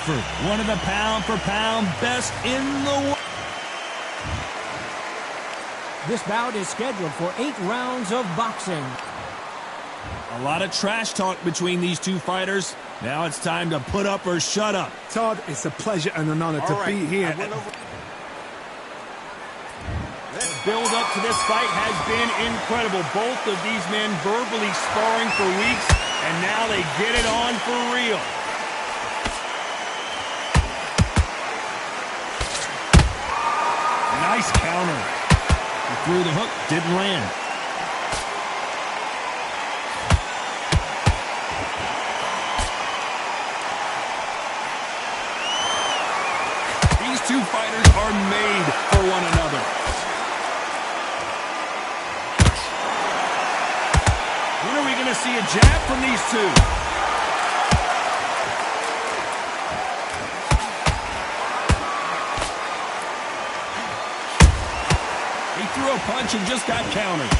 effort. One of the pound-for-pound best in the world. This bout is scheduled for 8 rounds of boxing. A lot of trash talk between these two fighters. Now it's time to put up or shut up. Todd, it's a pleasure and an honor to be here. The build-up to this fight has been incredible. Both of these men verbally sparring for weeks, and now they get it on for real. Nice counter. He threw the hook, didn't land. These two fighters are made for one another. When are we going to see a jab from these two? He threw a punch and just got countered.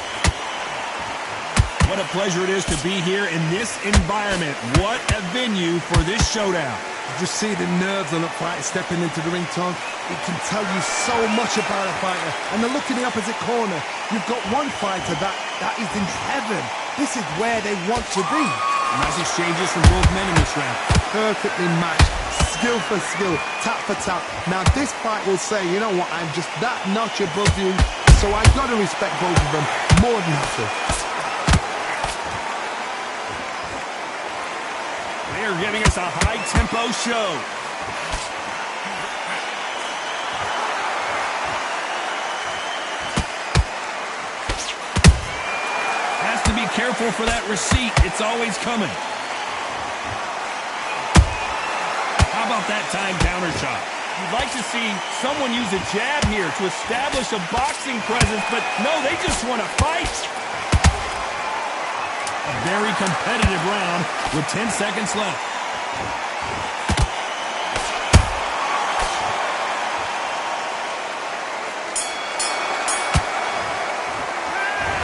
What a pleasure it is to be here in this environment. What a venue for this showdown. Just see the nerves on a fighter stepping into the ring, Tom. It can tell you so much about a fighter. And the look in the opposite corner. You've got one fighter that is in heaven. This is where they want to be. Nice exchanges from both men in this round. Perfectly matched. Skill for skill. Tap for tap. Now this fight will say, you know what, I'm just that notch above you. So I've got to respect both of them more than have to. They are giving us a high-tempo show. Has to be careful for that receipt. It's always coming. How about that time counter shot? You'd like to see someone use a jab here to establish a boxing presence, but no, they just want to fight. A very competitive round with 10 seconds left.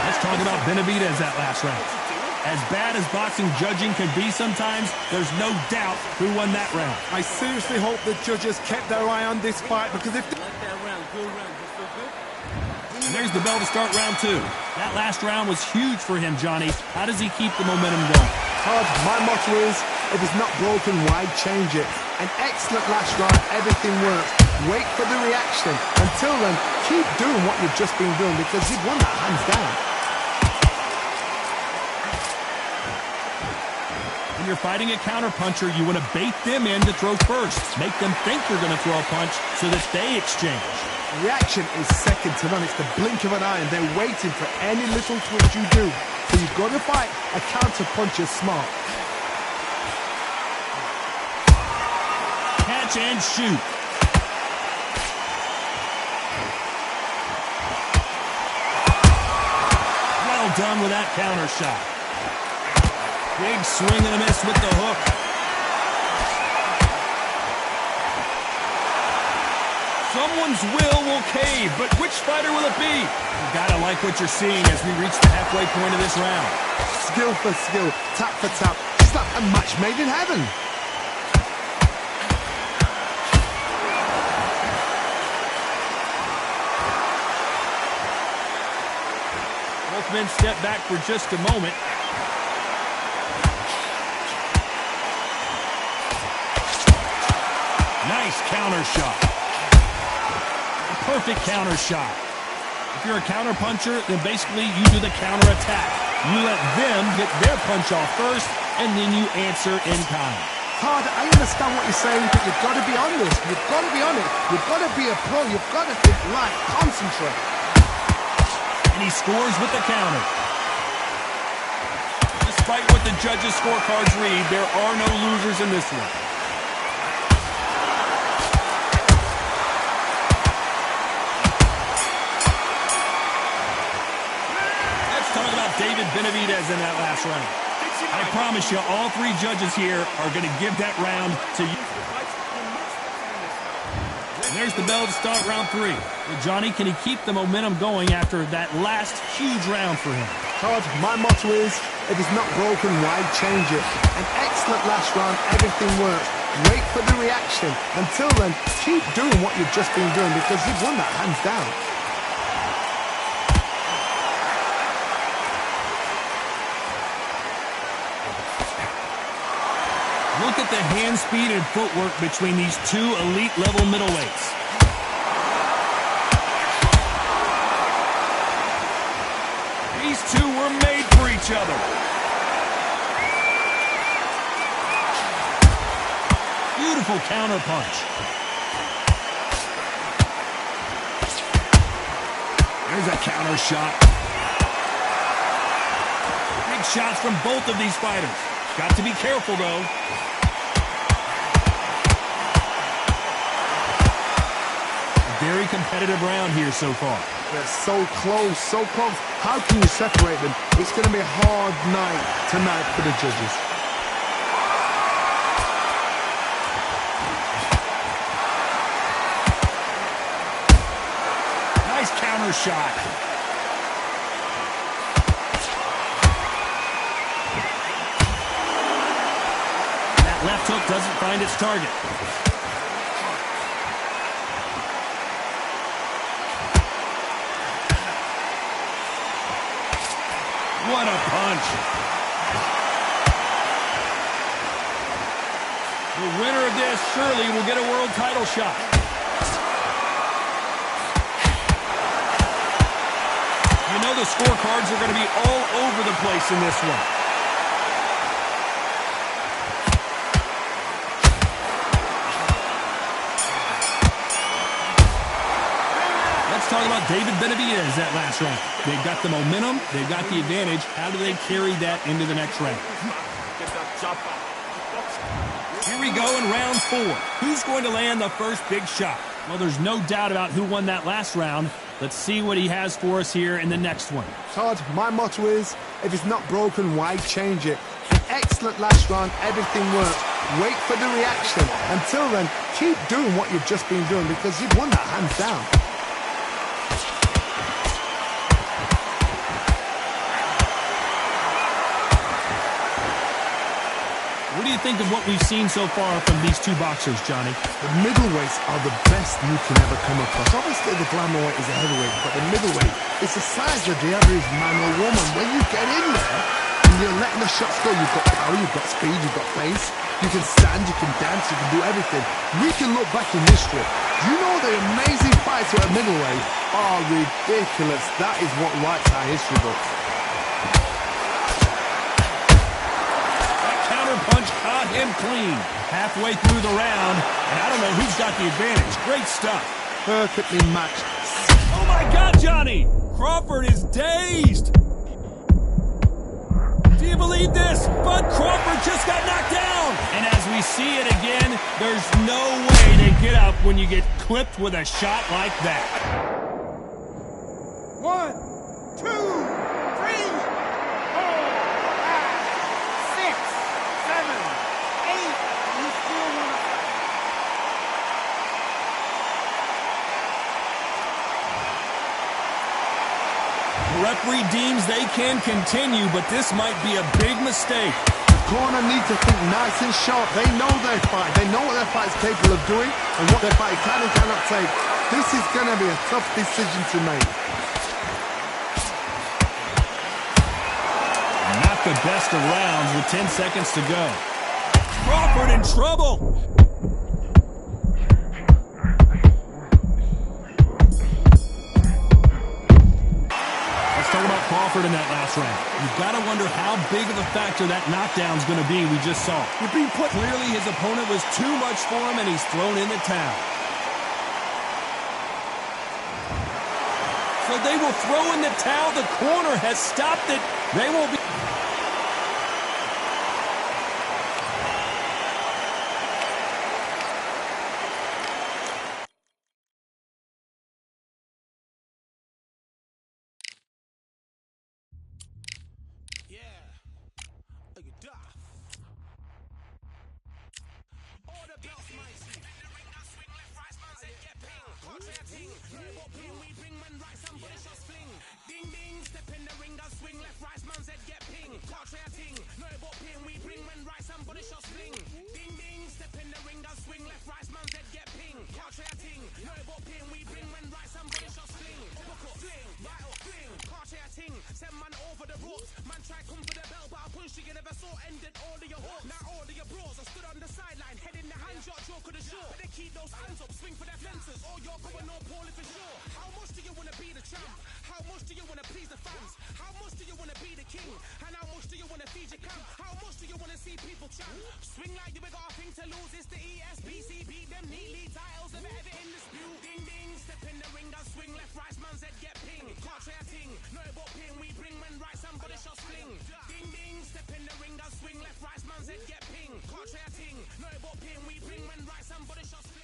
Let's talk about Benavidez that last round. As bad as boxing judging can be sometimes, there's no doubt who won that round. I seriously hope the judges kept their eye on this fight, because if... And there's the bell to start round 2. That last round was huge for him, Johnny. How does he keep the momentum going? Todd, my motto is, if it's not broken, why change it? An excellent last round, everything works. Wait for the reaction. Until then, keep doing what you've just been doing, because you've won that hands down. When you're fighting a counterpuncher, you want to bait them in to throw first. Make them think you're going to throw a punch so that they exchange. Reaction is second to none. It's the blink of an eye, and they're waiting for any little twitch you do. So you've got to fight a counterpuncher smart. Catch and shoot. Well done with that counter shot. Big swing and a miss with the hook. Someone's will cave, but which fighter will it be? You gotta like what you're seeing as we reach the halfway point of this round. Skill for skill, tap for tap. It's like a match made in heaven. Both men step back for just a moment. Nice counter shot. A perfect counter shot. If you're a counter puncher, then basically you do the counter attack. You let them get their punch off first, and then you answer in kind. Todd, I understand what you're saying, but you've got to be on this. You've got to be on it. You've got to be a pro. You've got to think right. Concentrate. And he scores with the counter. Despite what the judges' scorecards read, there are no losers in this one. David Benavidez in that last round. I promise you, all three judges here are going to give that round to you. And there's the bell to start round 3. Well, Johnny, can he keep the momentum going after that last huge round for him? Todd, my motto is, if it's not broken, why change it? An excellent last round, everything works. wait for the reaction. Until then, keep doing what you've just been doing because you've won that hands down. Look at the hand speed and footwork between these two elite-level middleweights. These two were made for each other. Beautiful counter punch. There's a counter shot. Big shots from both of these fighters. Got to be careful, though. Very competitive round here so far. They're so close, so close. How can you separate them? It's going to be a hard night tonight for the judges. Nice counter shot. That left hook doesn't find its target. What a punch. The winner of this surely will get a world title shot. You know the scorecards are going to be all over the place in this one. Let's talk about David Benavidez that last round. They've got the momentum, they've got the advantage. How do they carry that into the next round? Here we go in round 4. Who's going to land the first big shot? Well, there's no doubt about who won that last round. Let's see what he has for us here in the next one. Todd, my motto is, if it's not broken, why change it? An excellent last round, everything worked. Wait for the reaction. Until then, keep doing what you've just been doing because you've won that hands down. What do you think of what we've seen so far from these two boxers, Johnny? The middleweights are the best you can ever come across. Obviously, the glamour weight is a heavyweight, but the middleweight is the size of the average man or woman. When you get in there and you're letting the shots go, you've got power, you've got speed, you've got pace. You can stand, you can dance, you can do everything. We can look back in history. Do you know the amazing fights at middleweight are ridiculous? That is what writes our history books. Punch caught him clean. Halfway through the round, and I don't know who's got the advantage. Great stuff. Perfectly matched. Oh my God, Johnny! Crawford is dazed. Do you believe this? Bud Crawford just got knocked down. And as we see it again, there's no way to get up when you get clipped with a shot like that. 1, 2, 3, 4, 5, 6, 7, 8. You still want to... The referee deems they can continue, but this might be a big mistake. The corner needs to think nice and sharp. They know their fight. They know what their fight is capable of doing and what their fight can and cannot take. This is going to be a tough decision to make. Not the best of rounds with 10 seconds to go. Crawford in trouble. Let's talk about Crawford in that last round. You've got to wonder how big of a factor that knockdown's going to be. We just saw. You're being put... Clearly his opponent was too much for him, and he's thrown in the towel. So they will throw in the towel. The corner has stopped it. They will be... Ding ding, step in the ring, I'll swing left, right, man said get ping. keep those hands up, swing for their fences. Or you're going all poorly for sure. How much do you want to be the champ? How much do you want to please the fans? How much do you want to be the king? And how much do you want to feed your camp? How much do you want to see people champ? Swing like you ain't got a thing to lose. It's the ESPC, beat them neatly. Titles never ever in dispute. Ding ding, step in the ring, and swing left, right, man's head get ping. Can't try a ting, no but ping. We bring when right, somebody shot fling. Ding ding, step in the ring, and swing left, right, man's head get ping. Can't try a ting, no but ping. We bring when right, somebody shot fling.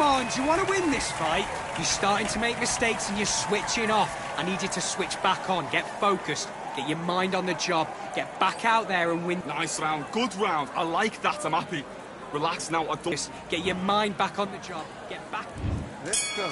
Come on, do you want to win this fight? You're starting to make mistakes and you're switching off. I need you to switch back on, get focused, get your mind on the job, get back out there and win. Nice round, good round. I like that, I'm happy. Relax now, I've done this. Get your mind back on the job, get back. Let's go.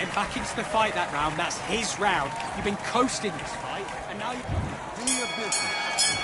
getting back into the fight that round. That's his round. You've been coasting this fight, and now you... Do your business.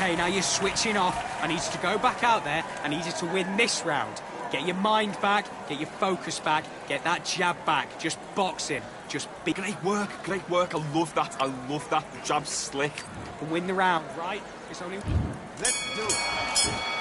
Okay, now you're switching off. I need you to go back out there. I need you to win this round. Get your mind back, get your focus back, get that jab back. Just boxing. Just be... Great work. I love that. The jab's slick. And win the round, right? It's only... Let's do it.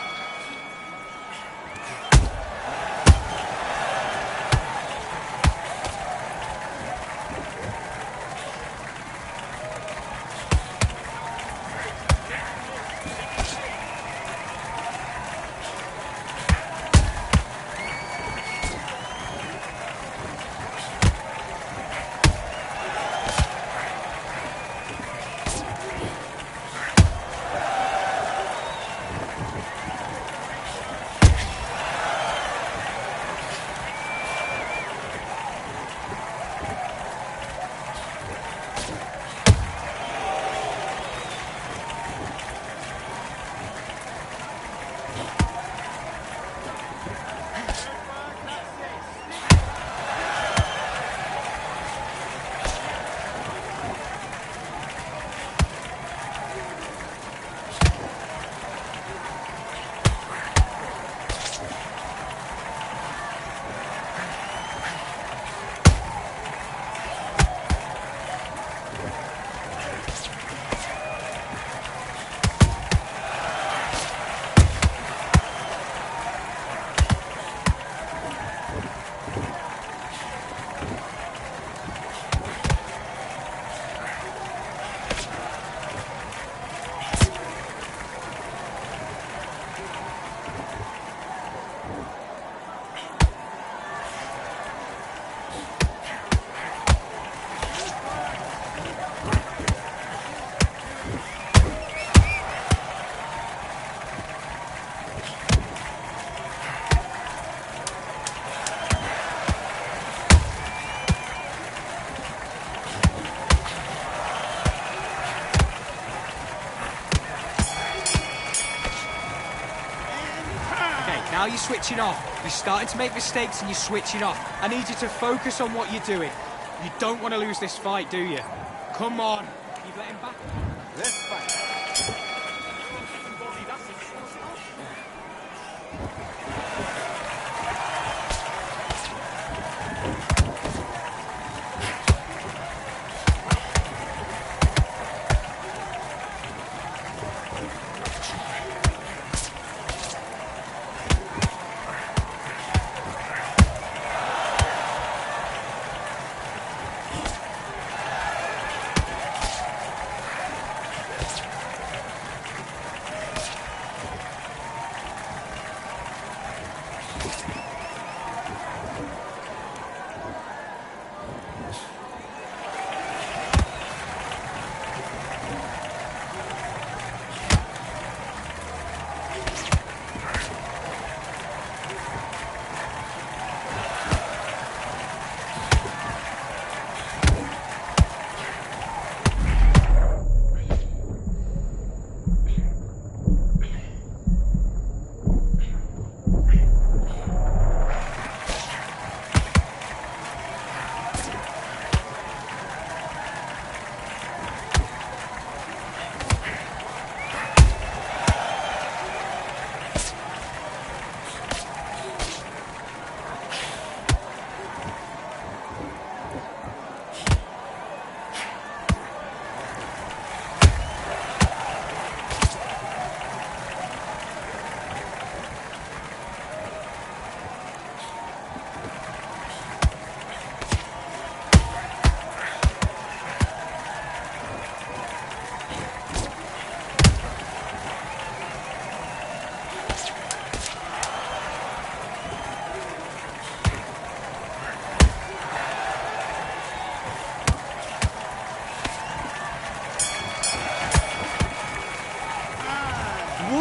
Now you're switching off. You're starting to make mistakes and you're switching off. I need you to focus on what you're doing. You don't want to lose this fight, do you? Come on. Keep letting back. Let's fight.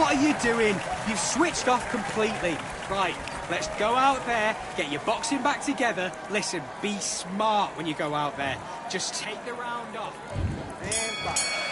What are you doing? You've switched off completely. Right, let's go out there, get your boxing back together. Listen, be smart when you go out there. Just take the round off. And back.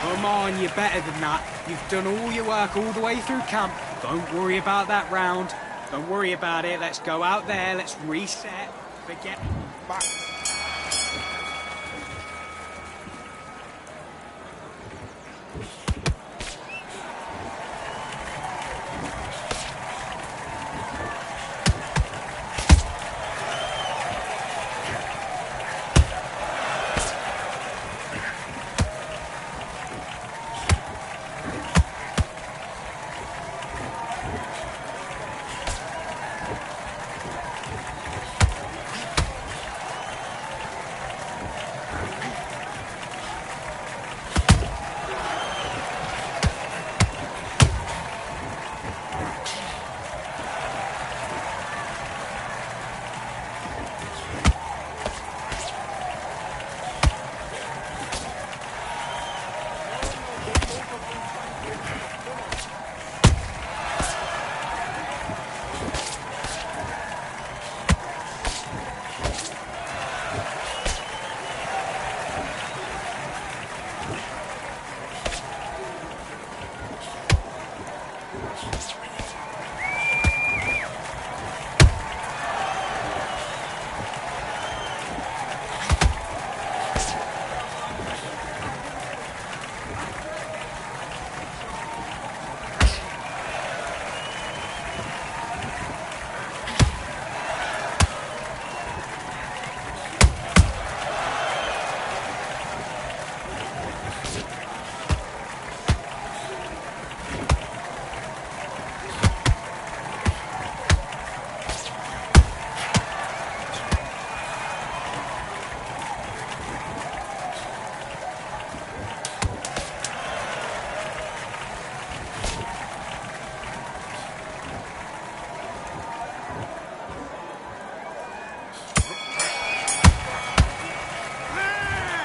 Come on, you're better than that. You've done all your work all the way through camp. Don't worry about that round. Don't worry about it. Let's go out there. Let's reset. Forget. Back.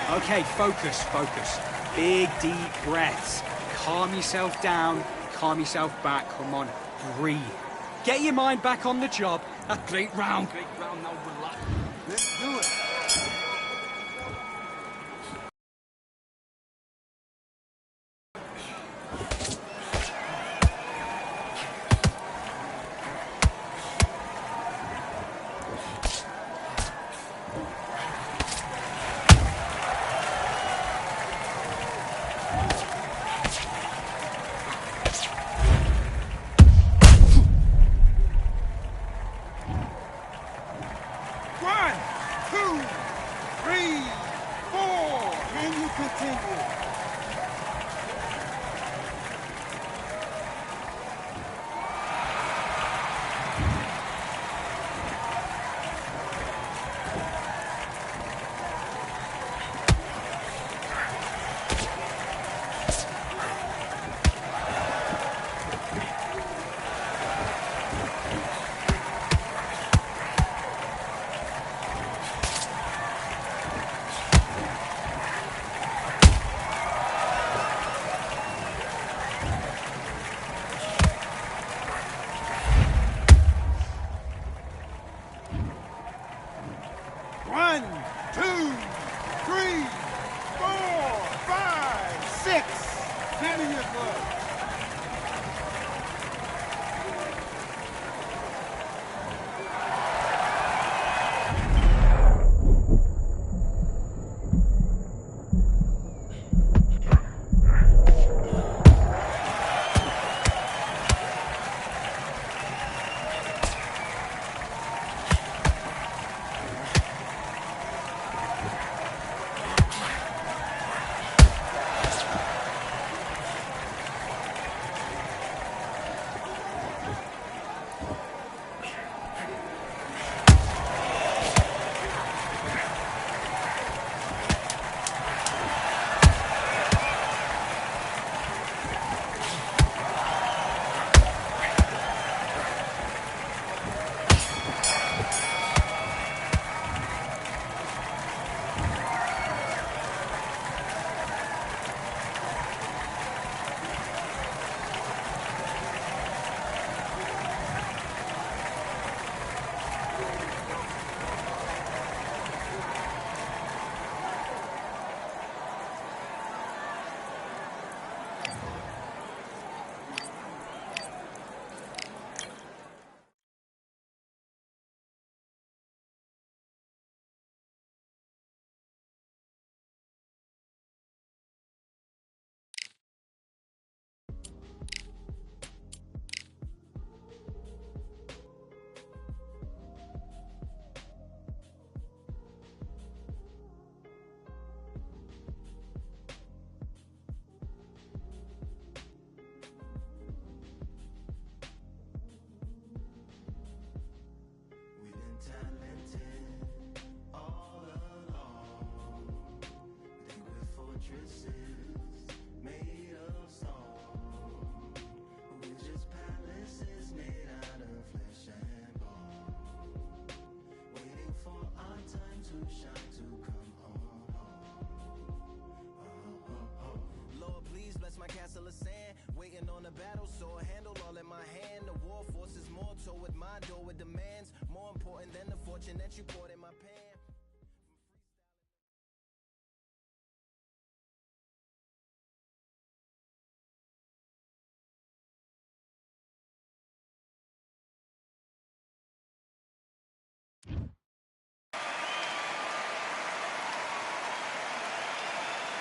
Okay, focus, focus. Big, deep breaths. Calm yourself down, calm yourself back. Come on, breathe. Get your mind back on the job. Great round. Great round, now relax. Let's do it. Brilliant work.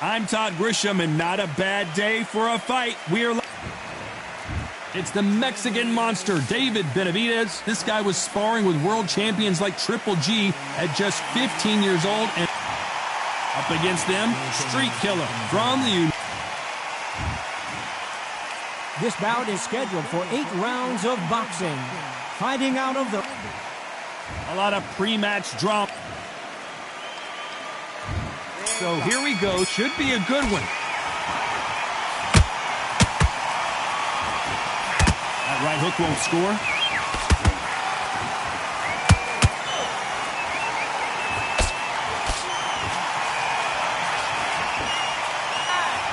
I'm Todd Grisham, and not a bad day for a fight. It's the Mexican monster, David Benavidez. This guy was sparring with world champions like Triple G at just 15 years old. And up against them, Street Killer from the This bout is scheduled for 8 rounds of boxing. Fighting out of the... A lot of pre-match drama. So here we go. Should be a good one. That right hook won't score.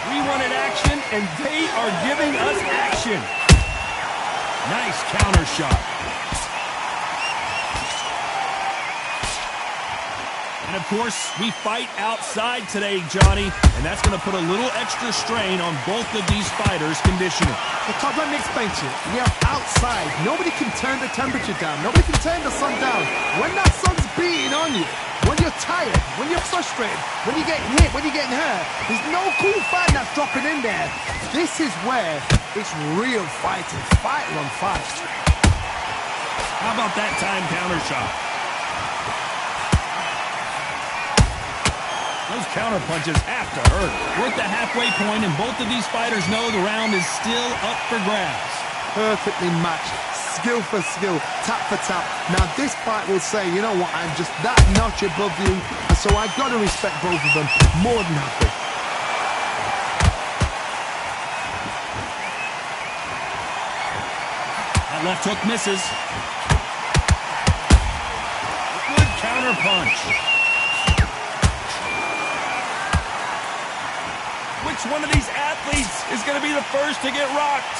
We wanted action, and they are giving us action. Nice counter shot. And, of course, we fight outside today, Johnny, and that's going to put a little extra strain on both of these fighters' conditioning. Because let me explain to you. We are outside. Nobody can turn the temperature down. Nobody can turn the sun down. When that sun's beating on you, when you're tired, when you're frustrated, when you're getting hit, when you're getting hurt, there's no cool fight that's dropping in there. This is where it's real fighting. Fight on fight. How about that time counter shot? Those counter punches have to hurt. We're at the halfway point, and both of these fighters know the round is still up for grabs. Perfectly matched, skill for skill, tap for tap. Now this fight will say, you know what, I'm just that notch above you, and so I've got to respect both of them more than happy. That left hook misses. Good counter punch. Which one of these athletes is going to be the first to get rocked?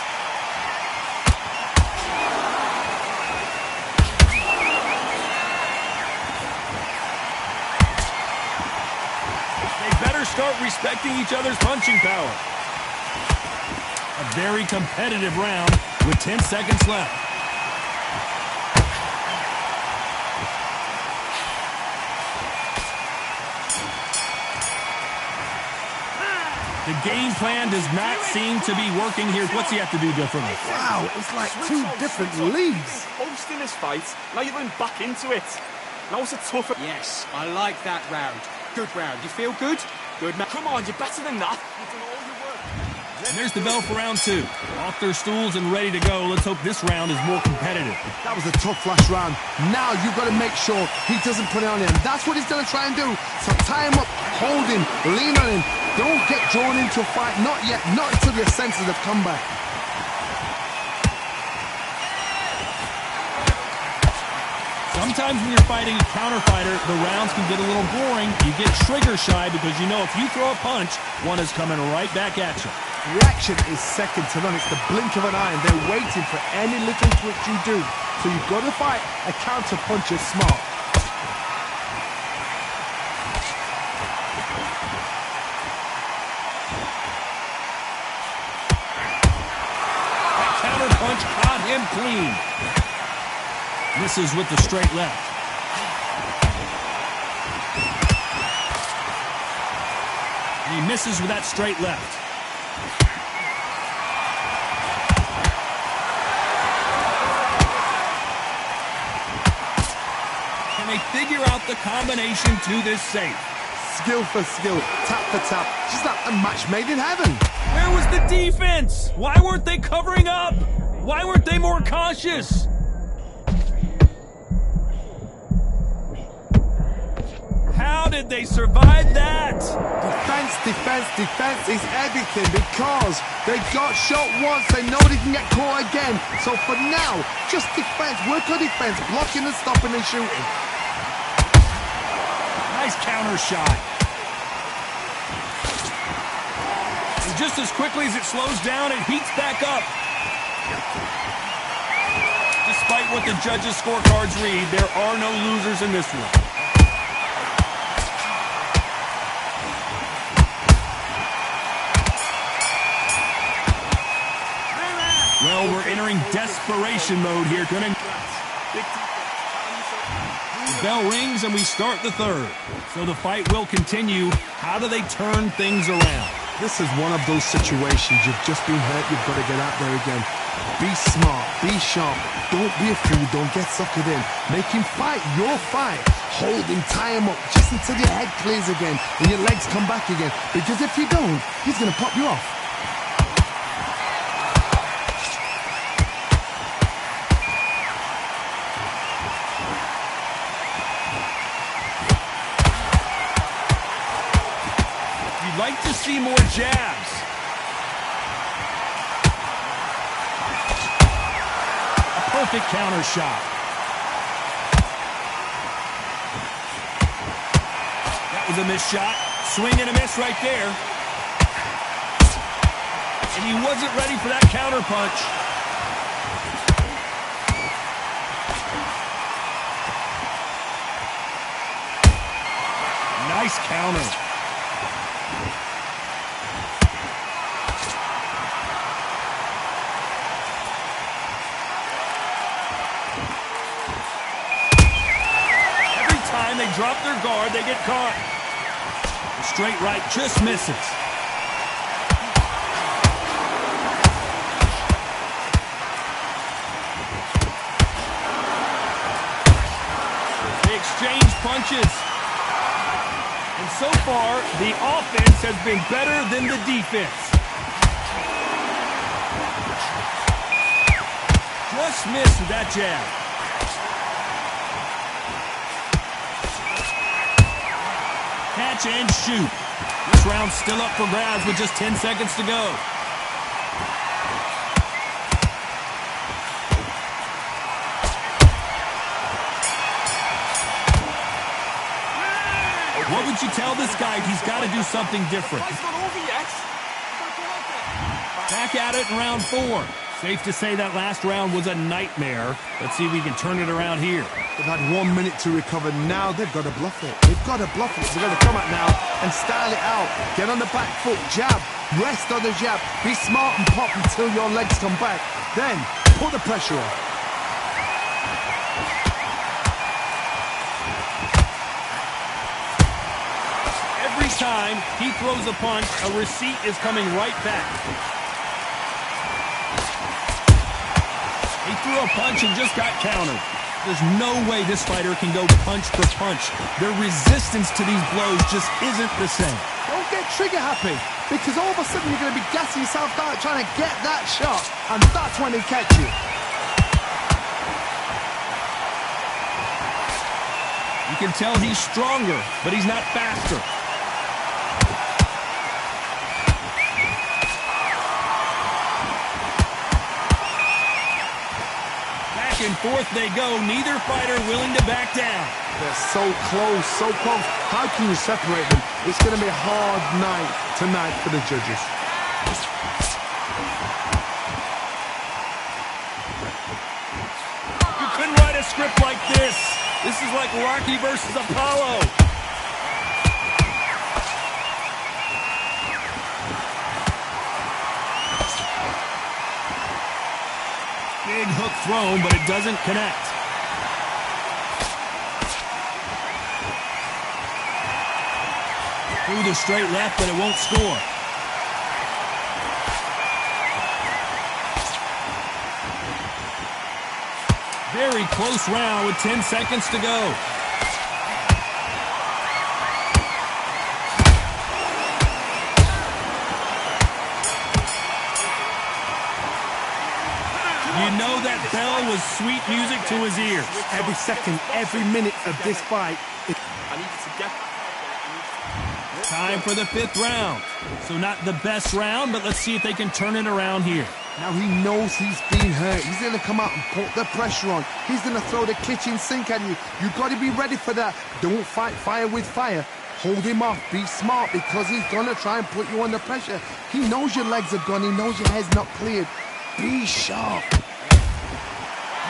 They better start respecting each other's punching power. A very competitive round with 10 seconds left. The game plan does not seem to be working here. What's he have to do differently? Wow, it's like two different leagues. Close in this fight. Now you're going back into it. Now it's a tougher. Yes, I like that round. Good round. You feel good? Good, man. Come on, you're better than that. You've done all your work. And there's the bell for round 2. Off their stools and ready to go. Let's hope this round is more competitive. That was a tough last round. Now you've got to make sure he doesn't put it on him. That's what he's going to try and do. So tie him up, hold him, lean on him. Don't get drawn into a fight. Not yet. Not until your senses have come back. Sometimes when you're fighting a counter fighter, the rounds can get a little boring. You get trigger shy because you know if you throw a punch, one is coming right back at you. Reaction is second to none. It's the blink of an eye, and they're waiting for any little twitch you do. So you've got to fight a counter puncher smart. That counter punch caught him clean. Misses with the straight left. And he misses with that straight left. Can they figure out the combination to this safe? Skill for skill, tap for tap. Just like a match made in heaven. Where was the defense? Why weren't they covering up? Why weren't they more cautious? How did they survive that? Defense, defense, defense is everything because they got shot once. They know they can get caught again. So for now, just defense. Work on defense, blocking and stopping and shooting. Nice counter shot. And just as quickly as it slows down, it heats back up. Despite what the judges' scorecards read, there are no losers in this one. Well, we're entering desperation mode here. The bell rings and we start the third. So the fight will continue. How do they turn things around? This is one of those situations. You've just been hurt. You've got to get out there again. Be smart. Be sharp. Don't be a fool. Don't get suckered in. Make him fight your fight. Hold him. Tie him up just until your head clears again and your legs come back again. Because if you don't, he's going to pop you off. Like to see more jabs. A perfect counter shot. That was a missed shot. Swing and a miss right there. And he wasn't ready for that counter punch. Nice counter. They drop their guard, they get caught. The straight right just misses. They exchange punches. And so far, the offense has been better than the defense. Just missed with that jab. Catch and shoot. This round's still up for grabs with just 10 seconds to go. What would you tell this guy? He's got to do something different. Fight's not over yet. Back at it in round 4. Safe to say that last round was a nightmare. Let's see if we can turn it around here. They've had 1 minute to recover. Now they've got to bluff it. They've got to bluff it. They've got to come out now and style it out. Get on the back foot, jab, rest on the jab. Be smart and pop until your legs come back. Then put the pressure on. Every time he throws a punch, a receipt is coming right back. He threw a punch and just got countered. There's no way this fighter can go punch for punch. Their resistance to these blows just isn't the same. Don't get trigger happy, because all of a sudden you're going to be gassing yourself out trying to get that shot, and that's when they catch you. You can tell he's stronger, but he's not faster. Back and forth they go, neither fighter willing to back down. They're so close, so close. How can you separate them? It's going to be a hard night tonight for the judges. You couldn't write a script like this. This is like Rocky versus Apollo. Big hook thrown, but it doesn't connect. Through the straight left, but it won't score. Very close round with 10 seconds to go. You know that bell was sweet music to his ears. Every second, every minute of this fight. I needed to get that. Time for the 5th round. So not the best round, but let's see if they can turn it around here. Now he knows he's been hurt. He's going to come out and put the pressure on. He's going to throw the kitchen sink at you. You've got to be ready for that. Don't fight fire with fire. Hold him off. Be smart, because he's going to try and put you under pressure. He knows your legs are gone. He knows your head's not cleared. Be sharp.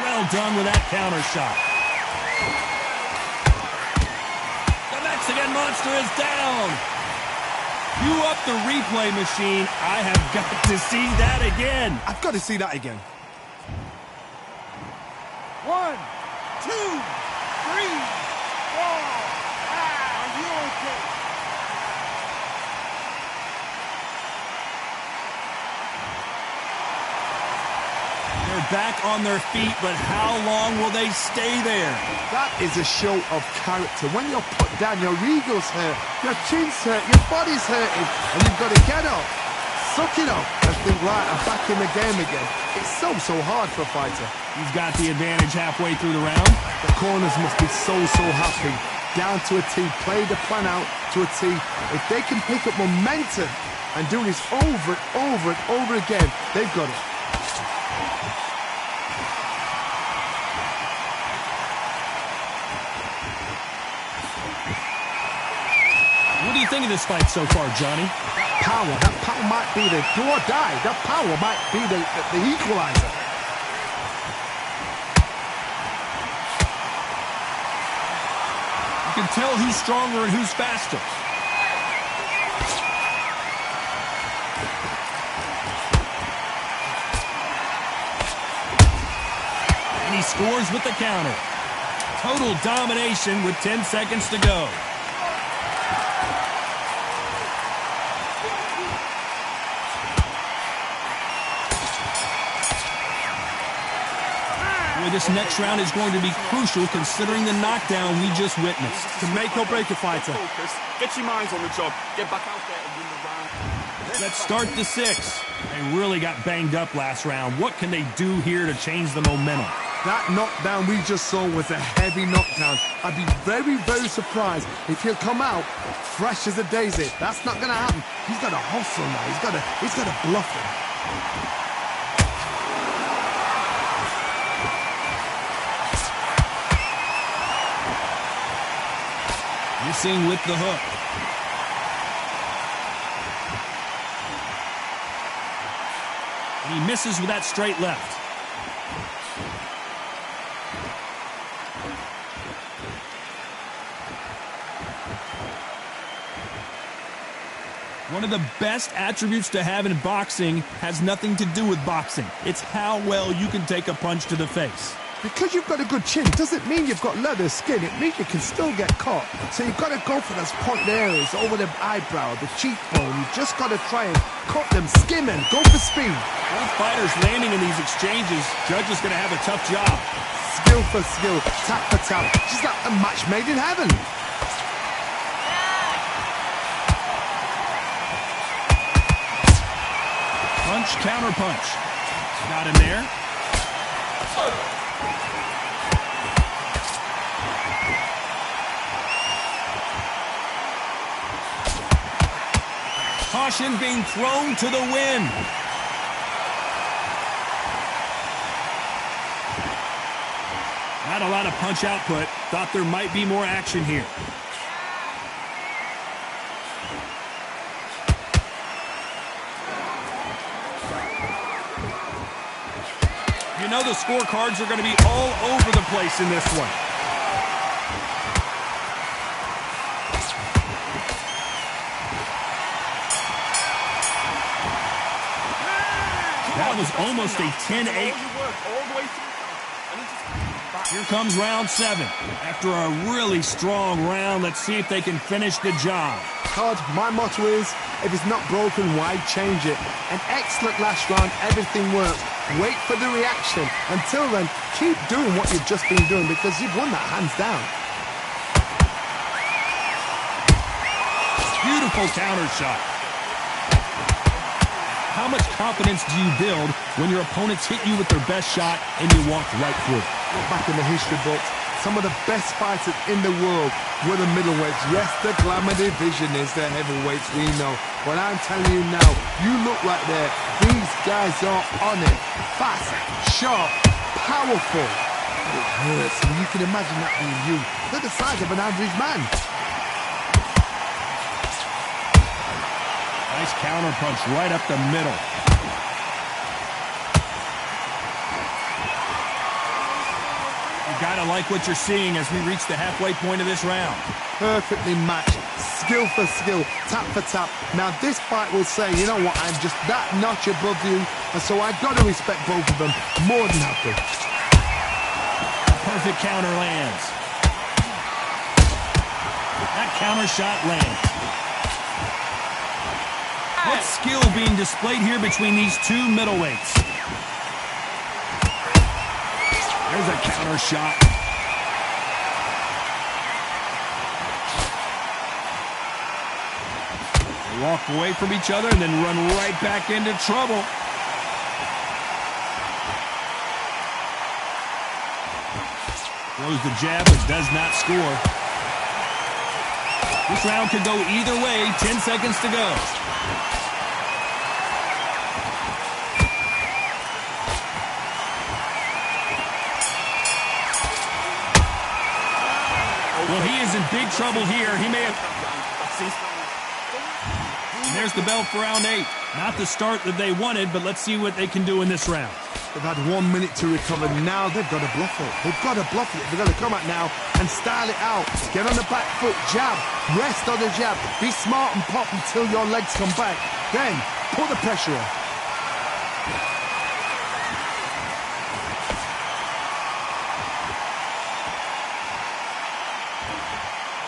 Well done with that counter shot. The Mexican monster is down. Cue up the replay machine. I have got to see that again. I've got to see that again. 1, 2, 3, 4. Are you okay? They're back on their feet, but how long will they stay there? That is a show of character. When you're put down, your ego's hurt, your chin's hurt, your body's hurting, and you've got to get up, suck it up, and think, right, I'm back in the game again. It's so hard for a fighter. He's got the advantage halfway through the round. The corners must be so happy. Down to a T, play the plan out to a T. If they can pick up momentum and do this over and over and over again, they've got it. What do you think of this fight so far, Johnny? That power might be the do or die. That power might be the equalizer. You can tell who's stronger and who's faster. And he scores with the counter. Total domination with 10 seconds to go. This next round is going to be crucial considering the knockdown we just witnessed. To make or break a fighter. Focus. Get your minds on the job. Get back out there and win the round. Let's start the 6th. They really got banged up last round. What can they do here to change the momentum? That knockdown we just saw was a heavy knockdown. I'd be very surprised if he'll come out fresh as a daisy. That's not going to happen. He's got to hustle now. He's got to bluff him. Missing with the hook. And he misses with that straight left. One of the best attributes to have in boxing has nothing to do with boxing. It's how well you can take a punch to the face. Because you've got a good chin doesn't mean you've got leather skin. It means you can still get caught. So you've got to go for those point areas over the eyebrow, the cheekbone. You've just got to try and cut them, skim and go for speed. Both fighters landing in these exchanges. Judge is going to have a tough job. Skill for skill, tap for tap. Just like a match made in heaven. Punch, counter punch. Got him there. Caution being thrown to the wind. Not a lot of punch output. Thought there might be more action here. You know the scorecards are going to be all over the place in this one. That was almost a 10-8. Here comes round 7. After a really strong round, let's see if they can finish the job. Todd, my motto is, if it's not broken, why change it? An excellent last round, everything worked. Wait for the reaction. Until then, keep doing what you've just been doing because you've won that hands down. Beautiful counter shot. How much confidence do you build when your opponents hit you with their best shot and you walk right through? Look back in the history books, some of the best fighters in the world were the middleweights. Yes, the glamour division is the heavyweights, we know. But I'm telling you now, you look right there, these guys are on it. Fast, sharp, powerful. But it hurts, and you can imagine that being you. They're the size of an average man. Nice counter punch right up the middle. You gotta like what you're seeing as we reach the halfway point of this round. Perfectly matched, skill for skill, tap for tap. Now this fight will say, you know what, I'm just that notch above you, and so I've got to respect both of them more than happy. Perfect counter lands. That counter shot lands. What skill being displayed here between these two middleweights? There's a counter shot. They walk away from each other and then run right back into trouble. Throws the jab but does not score. This round could go either way. 10 seconds to go. Well, he is in big trouble here. He may have... And there's the bell for round 8. Not the start that they wanted, but let's see what they can do in this round. They've had 1 minute to recover. Now they've got to bluff it. They've got to bluff it. They've got to come out now and style it out. Get on the back foot, jab, rest on the jab. Be smart and pop until your legs come back. Then, put the pressure on.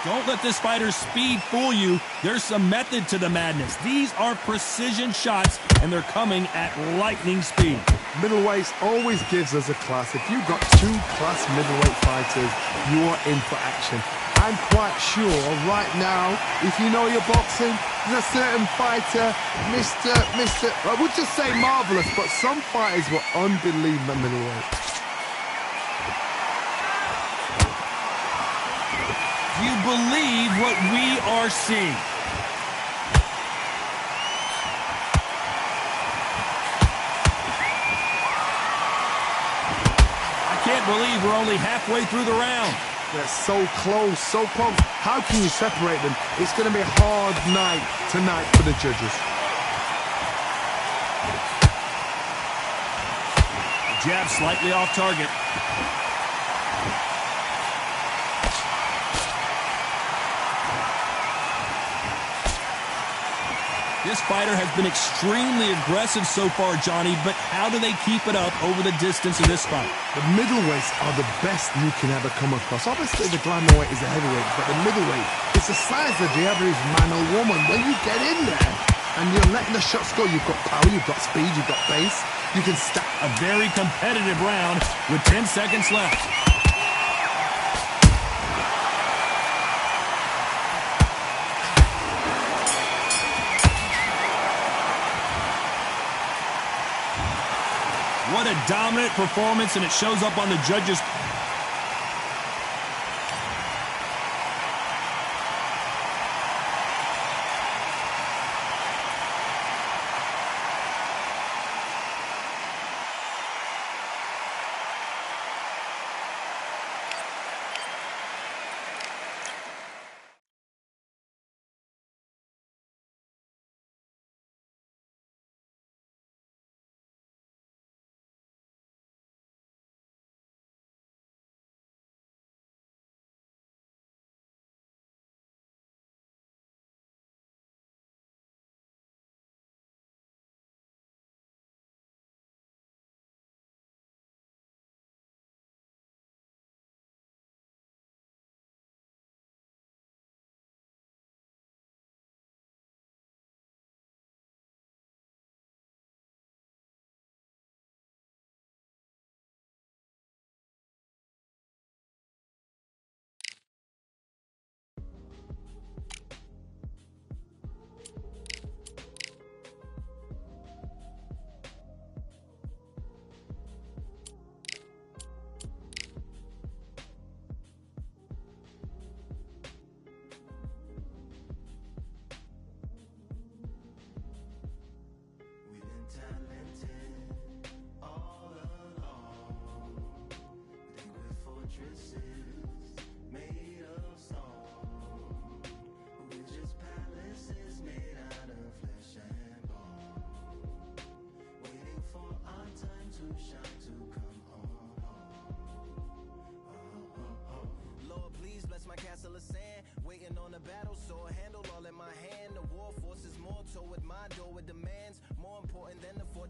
Don't let this fighter's speed fool you. There's some method to the madness. These are precision shots, and they're coming at lightning speed. Middleweights always gives us a class. If you've got 2 class middleweight fighters, you are in for action. I'm quite sure right now, if you know your boxing, there's a certain fighter, Mr. I would just say marvelous, but some fighters were unbelievable middleweight. Do you believe what we are seeing? I can't believe we're only halfway through the round. They're so close, so close. How can you separate them? It's going to be a hard night tonight for the judges. Jab slightly off target. This fighter has been extremely aggressive so far, Johnny, but how do they keep it up over the distance of this fight? The middleweights are the best you can ever come across. Obviously, the glamour weight is a heavyweight, but the middleweight, it's the size of the average man or woman. When you get in there and you're letting the shots go, you've got power, you've got speed, you've got pace, you can stack. A very competitive round with 10 seconds left. What a dominant performance, and it shows up on the judges.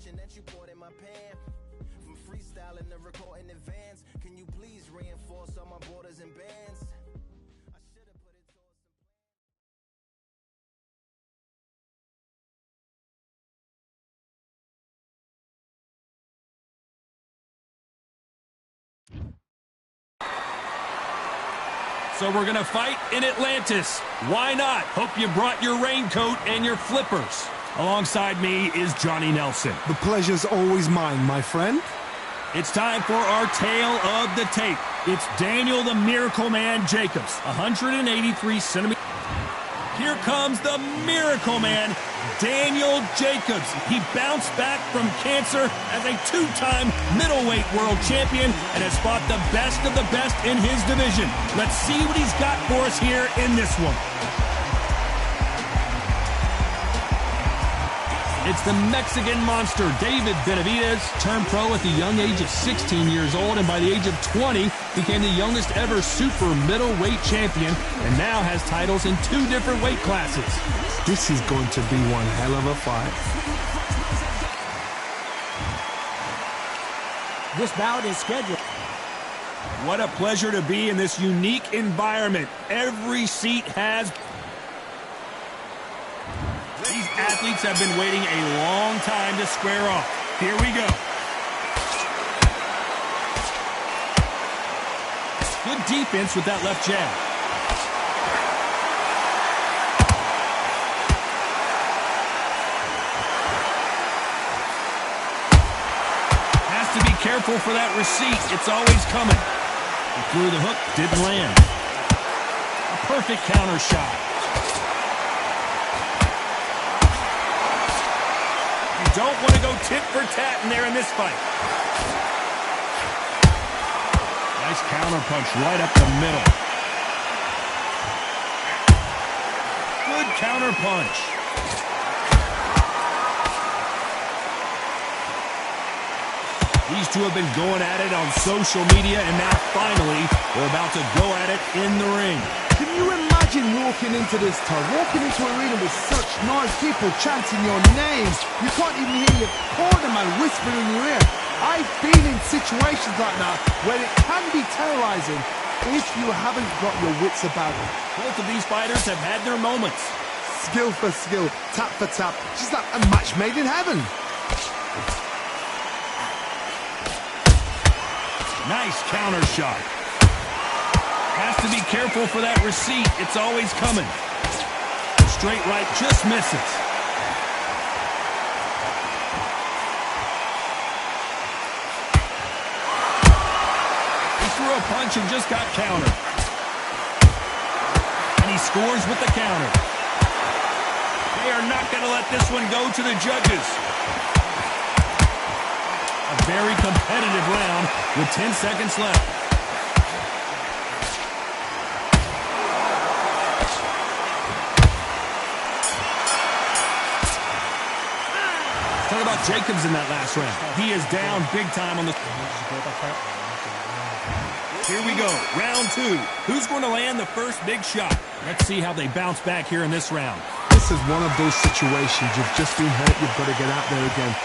That you poured in my pan. From freestyling to record in advance, can you please reinforce all my borders and bands? I should have put it towards some So we're going to fight in Atlantis. Why not? Hope you brought your raincoat and your flippers. Alongside me is Johnny Nelson. The pleasure's always mine, my friend. It's time for our tale of the tape. It's Daniel the Miracle Man Jacobs, 183 centimeters. Here comes the Miracle Man, Daniel Jacobs. He bounced back from cancer as a two-time middleweight world champion and has fought the best of the best in his division. Let's see what he's got for us here in this one. It's the Mexican monster, David Benavidez, turned pro at the young age of 16 years old, and by the age of 20, became the youngest ever super middleweight champion, and now has titles in 2 different weight classes. This is going to be one hell of a fight. This bout is scheduled. What a pleasure to be in this unique environment. Every seat has... These athletes have been waiting a long time to square off. Here we go. Good defense with that left jab. Has to be careful for that receipt. It's always coming. He threw the hook, didn't land. A perfect counter shot. Don't want to go tit for tat in there in this fight. Nice counter punch right up the middle. Good counter punch. These two have been going at it on social media, and now finally they're about to go at it in the ring. Can you imagine walking into this, Todd? Walking into an arena with such noise, people chanting your names. You can't even hear your cornerman whispering in your ear. I've been in situations like that where it can be terrorizing if you haven't got your wits about it. Both of these fighters have had their moments. Skill for skill, tap for tap, just like a match made in heaven. Nice counter shot. Has to be careful for that receipt. It's always coming. Straight right just misses. He threw a punch and just got countered. And he scores with the counter. They are not going to let this one go to the judges. A very competitive round with 10 seconds left. Talk about Jacobs in that last round. He is down big time on the... Here we go, round two. Who's going to land the first big shot? Let's see how they bounce back here in this round. This is one of those situations. You've just been hurt. You've got to get out there again.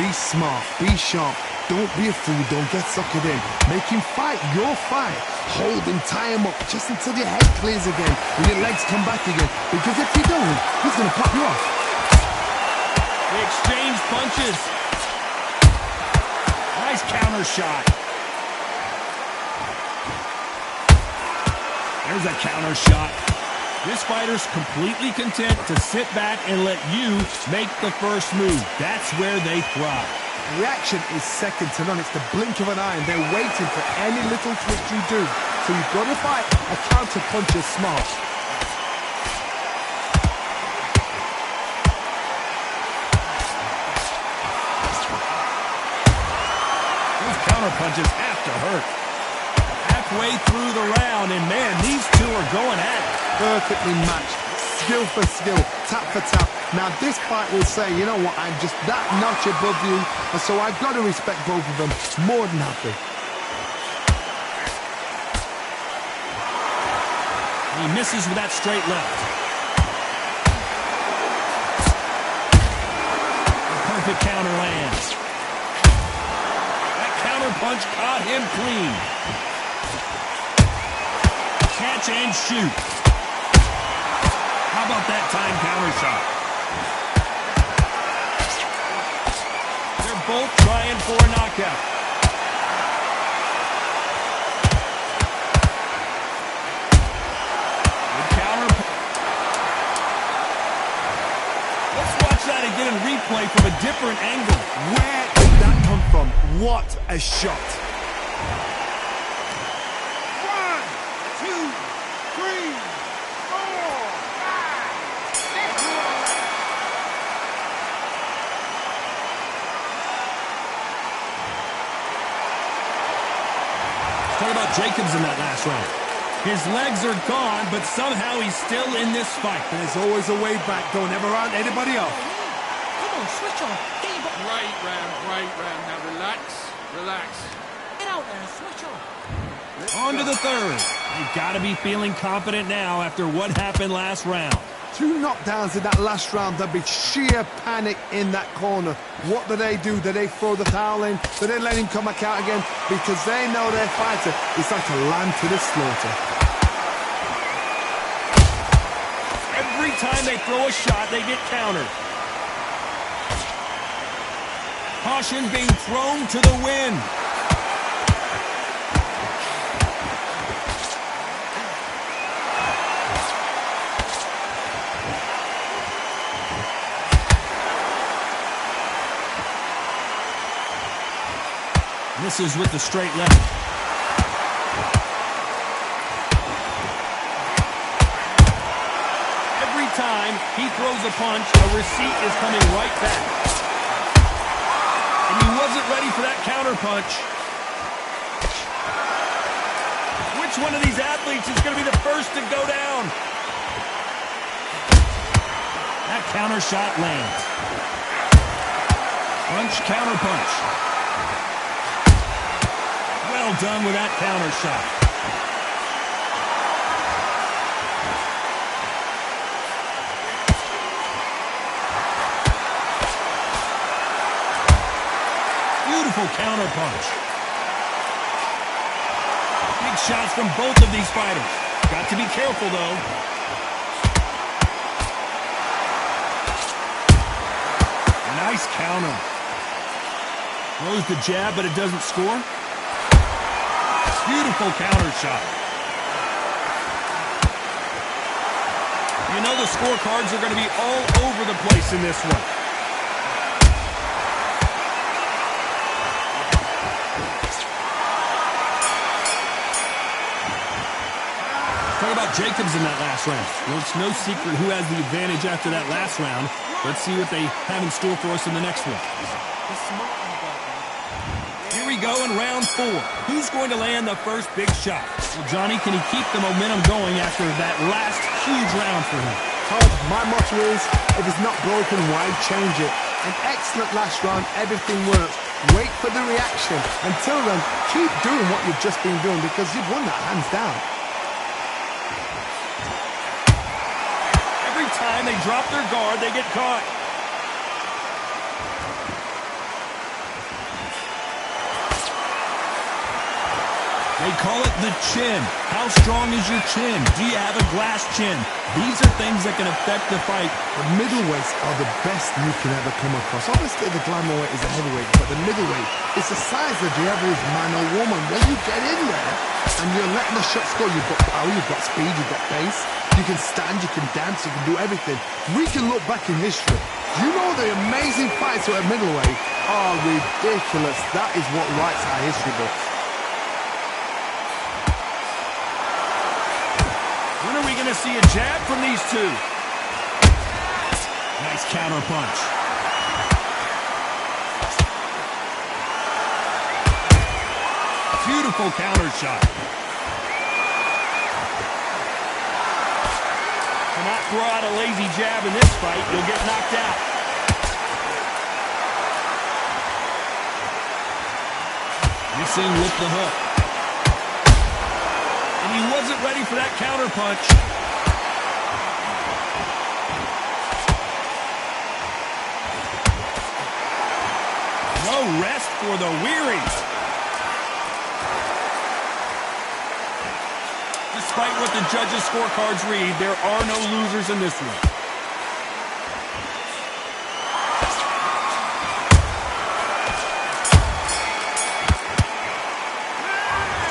Be smart. Be sharp. Don't be a fool. Don't get suckered in. Make him fight your fight. Hold him, tie him up, just until your head clears again and your legs come back again. Because if you don't, he's going to pop you off. They exchange punches. Nice counter shot. There's a counter shot. This fighter's completely content to sit back and let you make the first move. That's where they thrive. Reaction is second to none. It's the blink of an eye, and they're waiting for any little twitch you do. So you've got to fight a counter puncher smart. Those counter punches have to hurt. Halfway through the round, and man, these two are going at it. Perfectly matched, skill for skill, tap for tap. Now this fight will say, you know what, I'm just that notch above you, and so I've got to respect both of them more than happy. He misses with that straight left. The perfect counter lands. That counter punch caught him clean. Catch and shoot. How about that time counter shot? They're both trying for a knockout. Good counter. Let's watch that again in replay from a different angle. Where did that come from? What a shot. 1, 2, 3, 4, 5, 6. Talk about Jacobs in that last round. His legs are gone, but somehow he's still in this fight. There's always a way back. Don't ever round anybody up. Come on, switch on. Get your body. Great round, great round. Now relax, relax. Get out there and switch on. On to the third. They've got to be feeling confident now after what happened last round. 2 knockdowns in that last round. There'll be sheer panic in that corner. What do? Do they throw the towel in? Do they let him come back out again? Because they know their fighter is like a lamb to the slaughter. Every time they throw a shot, they get countered. Caution being thrown to the wind. Misses with the straight left. Every time he throws a punch, a receipt is coming right back. And he wasn't ready for that counter punch. Which one of these athletes is going to be the first to go down? That counter shot lands. Punch, counter punch. Well done with that counter shot. Beautiful counter punch. Big shots from both of these fighters. Got to be careful, though. Nice counter. Throws the jab, but it doesn't score. Beautiful counter shot. You know the scorecards are going to be all over the place in this one. Talk about Jacobs in that last round. Well, it's no secret who has the advantage after that last round. Let's see what they have in store for us in the next one. Here we go in round 4. Who's going to land the first big shot? Well, Johnny, can he keep the momentum going after that last huge round for him? Todd, my motto is, if it's not broken, why change it? An excellent last round, everything works. Wait for the reaction. Until then, keep doing what you've just been doing because you've won that hands down. Every time they drop their guard, they get caught. They call it the chin. How strong is your chin? Do you have a glass chin? These are things that can affect the fight. The middleweights are the best you can ever come across. Obviously, the glamour weight is a heavyweight, but the middleweight is the size of the average man or woman. When you get in there and you're letting the shots go, you've got power, you've got speed, you've got pace. You can stand, you can dance, you can do everything. We can look back in history. You know the amazing fights at middleweight are ridiculous. That is what writes our history books. When are we going to see a jab from these two? Nice counter punch. Beautiful counter shot. Cannot throw out a lazy jab in this fight. You'll get knocked out. Missing with the hook. And he wasn't ready for that counter punch. No rest for the weary. Despite what the judges' scorecards read, there are no losers in this one.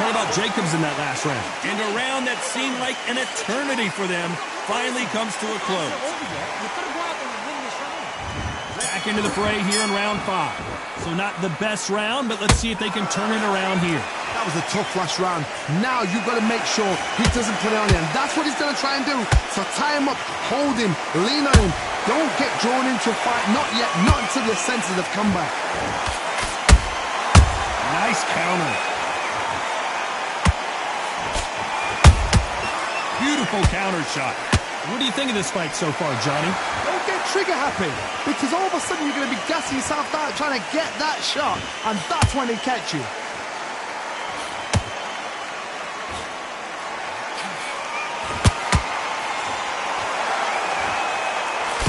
Talk about Jacobs in that last round. And a round that seemed like an eternity for them finally comes to a close. Back into the fray here in round 5. So not the best round, but let's see if they can turn it around here. That was a tough last round. Now you've got to make sure he doesn't put it on him. That's what he's going to try and do. So tie him up, hold him, lean on him. Don't get drawn into a fight. Not yet. Not until your senses have come back. Nice counter. Beautiful counter shot. What do you think of this fight so far, Johnny? Don't get trigger happy, because all of a sudden you're going to be gassing yourself out trying to get that shot, and that's when they catch you.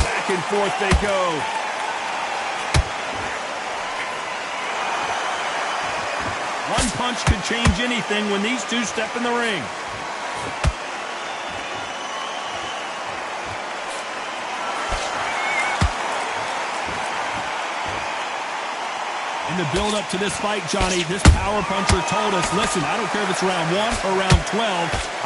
Back and forth they go. One punch could change anything when these two step in the ring. In the build-up to this fight, Johnny, this power puncher told us, listen, I don't care if it's round 1 or round 12,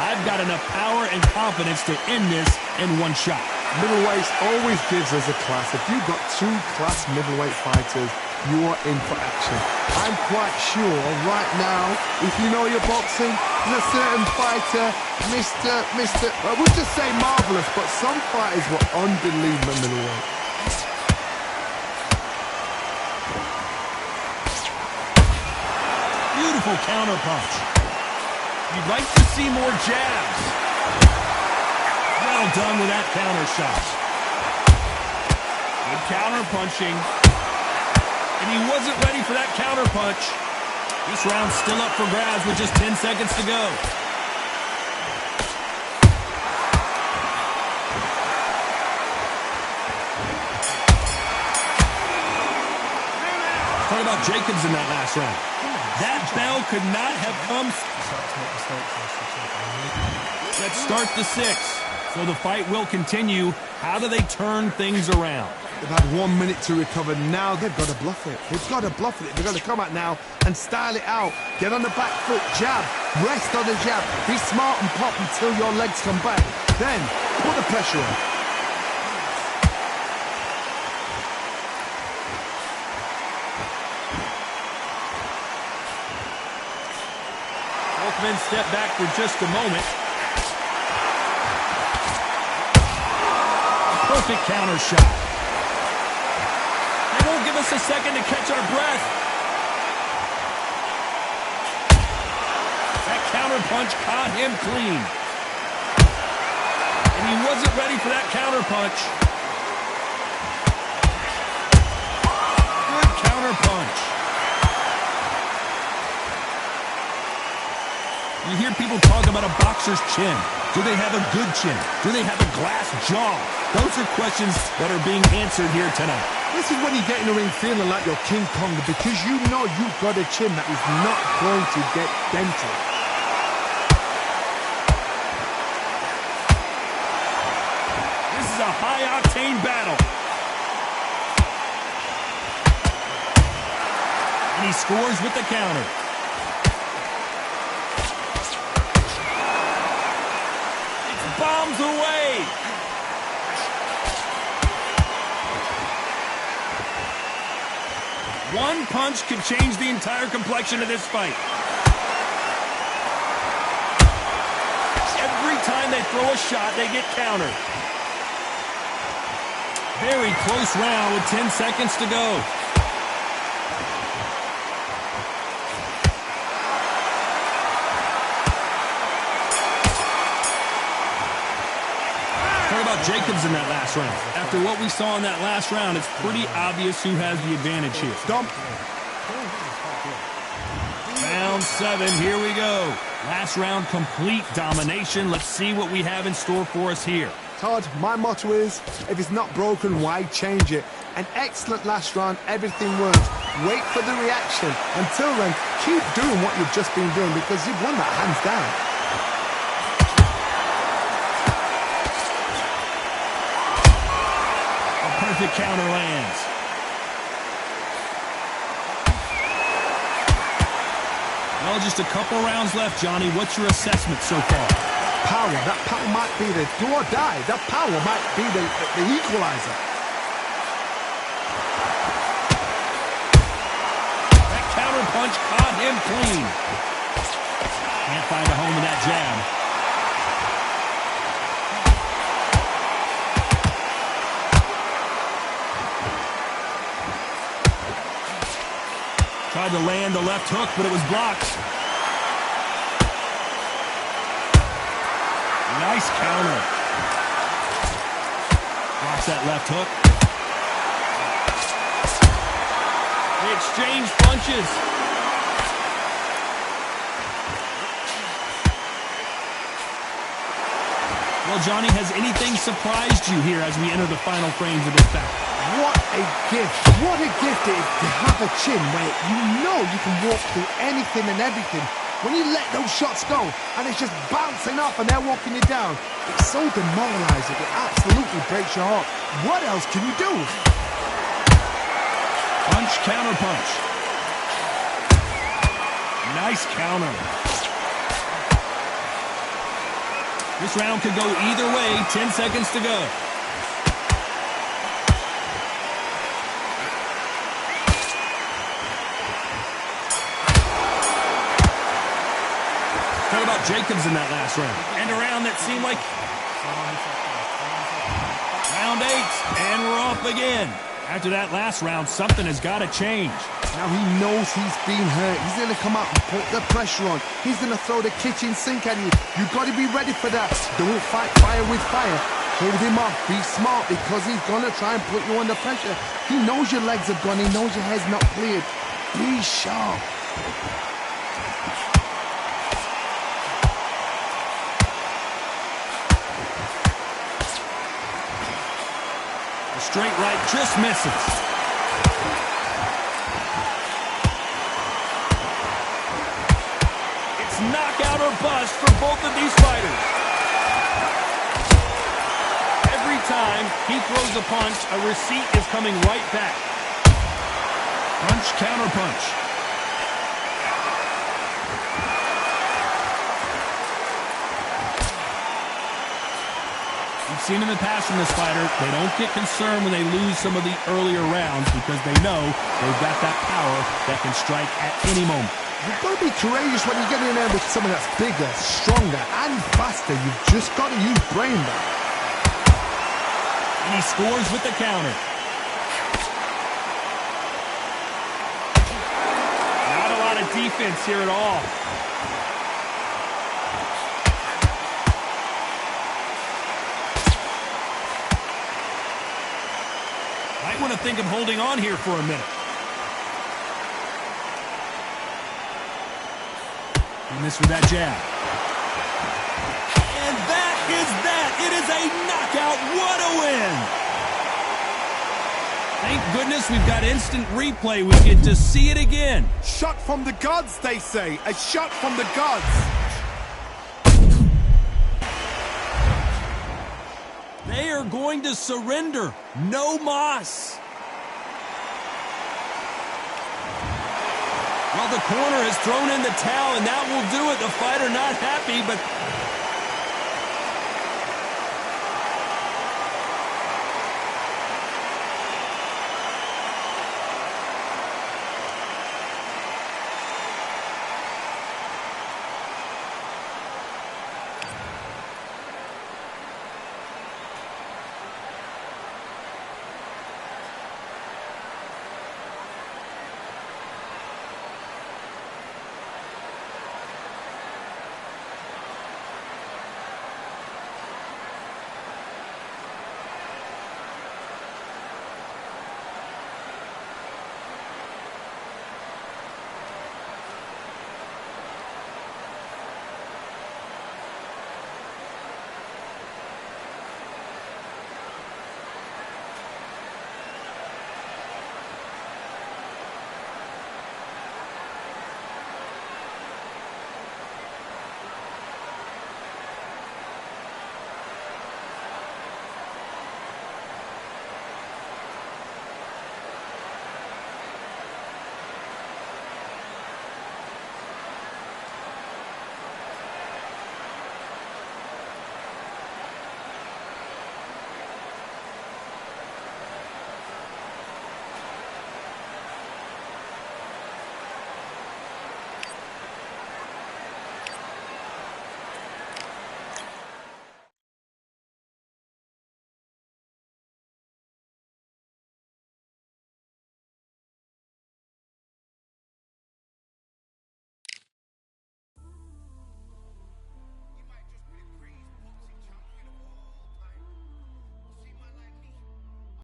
I've got enough power and confidence to end this in one shot. Middleweights always gives us a class. If you've got 2 class middleweight fighters, you are in for action. I'm quite sure right now, if you know your boxing, there's a certain fighter, we'll just say marvelous, but some fighters were unbelievable middleweight. Beautiful counter punch. You'd like to see more jabs. Well done with that counter shot. Good counter punching. And he wasn't ready for that counter punch. This round's still up for grabs with just 10 seconds to go. Talk about Jacobs in that last round. That bell could not have come. Let's start the 6th. So the fight will continue. How do they turn things around? They've had 1 minute to recover. Now they've got to bluff it. They've got to bluff it. They've got to come out now and style it out. Get on the back foot, jab, rest on the jab. Be smart and pop until your legs come back. Then put the pressure on. Both men step back for just a moment. Perfect counter shot. They won't give us a second to catch our breath. That counter punch caught him clean. And he wasn't ready for that counter punch. Good counter punch. You hear people talk about a boxer's chin. Do they have a good chin? Do they have a glass jaw? Those are questions that are being answered here tonight. This is when you get in the ring feeling like you're King Kong, because you know you've got a chin that is not going to get dented. This is a high-octane battle. And he scores with the counter. Bombs away. One punch could change the entire complexion of this fight. Every time they throw a shot, they get countered. Very close round with 10 seconds to go. Jacobs in that last round. After what we saw in that last round, it's pretty obvious who has the advantage here. Dump. Round 7, here we go. Last round, complete domination. Let's see what we have in store for us here. Todd, my motto is, if it's not broken, why change it? An excellent last round, everything works. Wait for the reaction. Until then, keep doing what you've just been doing, because you've won that hands down. Perfect counter lands. Well, just a couple rounds left, Johnny. What's your assessment so far? Power. That power might be the do or die. That power might be the equalizer. That counter punch caught him clean. Can't find a home in that jab. Tried to land the left hook, but it was blocked. Nice counter. Blocks that left hook. They exchange punches. Well, Johnny, has anything surprised you here as we enter the final frames of this bout? What a gift. What a gift it is to have a chin where you know you can walk through anything and everything. When you let those shots go and it's just bouncing off and they're walking you down, it's so demoralizing. It absolutely breaks your heart. What else can you do? Punch, counter punch. Nice counter. This round could go either way. 10 seconds to go. Talk about Jacobs in that last round. And a round that seemed like round 8, and we're off again. After that last round, something has got to change. Now he knows he's been hurt. He's going to come out and put the pressure on. He's going to throw the kitchen sink at you. You've got to be ready for that. Don't fight fire with fire. Hold him off. Be smart, because he's going to try and put you under pressure. He knows your legs have gone. He knows your head's not cleared. Be sharp. The straight right just misses. It's knockout or bust for both of these fighters. Every time he throws a punch, a receipt is coming right back. Punch, counter punch. We've seen in the past from this fighter, they don't get concerned when they lose some of the earlier rounds because they know they've got that power that can strike at any moment. You've got to be courageous when you get in there with someone that's bigger, stronger, and faster. You've just got to use brain there. And he scores with the counter. Not a lot of defense here at all. Might want to think of holding on here for a minute. He missed with that jab. And that is that. It is a knockout. What a win. Thank goodness we've got instant replay. We get to see it again. Shot from the gods, they say. A shot from the gods. They are going to surrender. No mas. Well, the corner has thrown in the towel, and that will do it. The fighter not happy, but